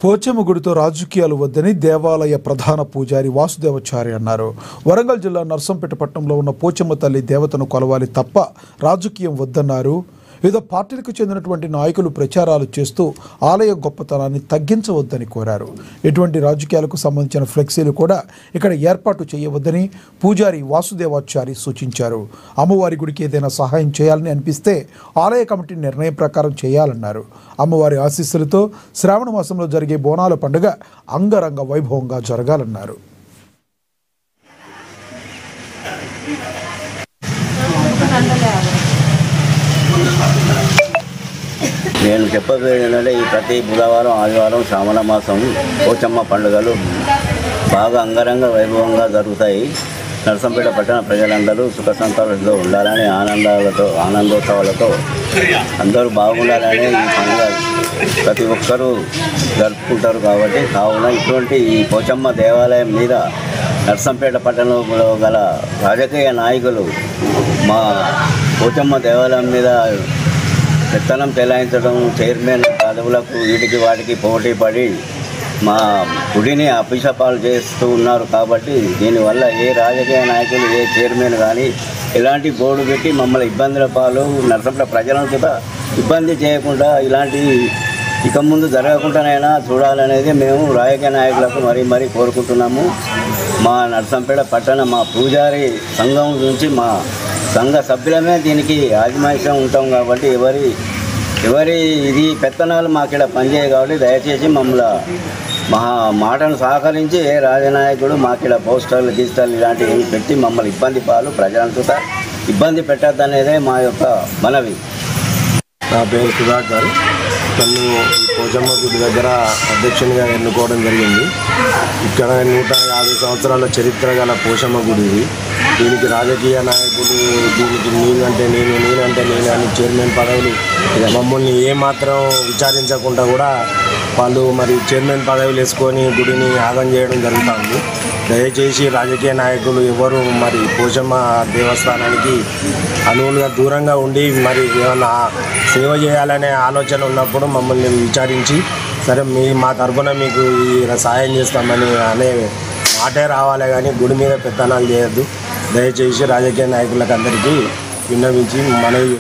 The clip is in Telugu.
పోచమ్మ గుడితో రాజకీయాలు వద్దని దేవాలయ ప్రధాన పూజారి వాసుదేవచారి అన్నారు. వరంగల్ జిల్లా నర్సంపేట పట్టణంలో ఉన్న పోచమ్మ తల్లి దేవతను కొలవాలి తప్ప రాజకీయం వద్దన్నారు. వివిధ పార్టీలకు చెందినటువంటి నాయకులు ప్రచారాలు చేస్తూ ఆలయ గొప్పతనాన్ని తగ్గించవద్దని కోరారు. ఎటువంటి రాజకీయాలకు సంబంధించిన ఫ్లెక్సీలు కూడా ఇక్కడ ఏర్పాటు చేయవద్దని పూజారి వాసుదేవాచారి సూచించారు. అమ్మవారి గుడికి ఏదైనా సహాయం చేయాలని అనిపిస్తే ఆలయ కమిటీ నిర్ణయం ప్రకారం చేయాలన్నారు. అమ్మవారి ఆశీస్సులతో శ్రావణ మాసంలో జరిగే బోనాల పండుగ అంగరంగ వైభవంగా జరగాలన్నారు. నేను చెప్పబోయేది ఏంటంటే ఈ ప్రతి బుధవారం ఆదివారం శ్రావణ మాసం పోచమ్మ పండుగలు బాగా అంగరంగ వైభవంగా జరుగుతాయి. నర్సంపేట పట్టణ ప్రజలందరూ సుఖ సంతోషాలతో ఉండాలని ఆనందోత్సవాలతో అందరూ బాగుండాలని ఈ పండుగ ప్రతి ఒక్కరూ జరుపుకుంటారు. కావున ఇటువంటి ఈ పోచమ్మ దేవాలయం మీద నర్సంపేట పట్టణంలో గల రాజకీయ నాయకులు మా పోచమ్మ దేవాలయం మీద పెత్తనం చెలాయించడం, చైర్మన్ పదవులకు వీటికి వాటికి పోటీ పడి మా గుడిని అభిషేకాలు చేస్తూ ఉన్నారు. కాబట్టి దీనివల్ల ఏ రాజకీయ నాయకులు ఏ చైర్మన్ కానీ ఇలాంటి బోర్డు పెట్టి మమ్మల్ని ఇబ్బందుల పాలు నర్సంపేట ప్రజలను కూడా ఇబ్బంది చేయకుండా ఇలాంటి ఇక ముందు జరగకుండానైనా చూడాలనేది మేము రాజకీయ నాయకులకు మరీ కోరుకుంటున్నాము. మా నర్సంపేట పట్టణ మా పూజారి సంఘం నుంచి మా సంఘ సభ్యులమే దీనికి ఆజమాయిషం ఉంటాం. కాబట్టి ఎవరి ఇది పెత్తనాలు మాకు ఇక్కడ పనిచేయ కాబట్టి దయచేసి మమ్మల్ని మాటను సహకరించి ఏ రాజనాయకుడు మాకు ఇక్కడ పోస్టర్లు గీస్టర్లు ఇలాంటివి పెట్టి మమ్మల్ని ఇబ్బంది పాలు ప్రజలంతా ఇబ్బంది పెట్టద్దనేదే మా యొక్క మనవి. నా పేరు సుధాకర్. నన్ను పోచమ్మ గుడి దగ్గర అధ్యక్షునిగా ఎన్నుకోవడం జరిగింది. ఇక్కడ 150 సంవత్సరాల చరిత్ర గల పోచమ్మ గుడి. దీనికి రాజకీయ నాయకులు దీనికి నేనంటే నేను అని చైర్మన్ పదవులు మమ్మల్ని ఏమాత్రం విచారించకుండా కూడా వాళ్ళు చైర్మన్ పదవులు వేసుకొని గుడిని ఆగం చేయడం జరుగుతుంది. దయచేసి రాజకీయ నాయకులు ఎవరు పోచమ్మ దేవస్థానానికి అనువులుగా దూరంగా ఉండి ఏమన్నా సేవ చేయాలనే ఆలోచన ఉన్నప్పుడు మమ్మల్ని విచారించి సరే మా తరఫున మీకు ఈ సహాయం చేస్తామని అనే మాటే రావాలి, కానీ గుడి మీద పెత్తనాలు చేయొద్దు. దయచేసి రాజకీయ నాయకులకు అందరికీ విన్నవించి మనవి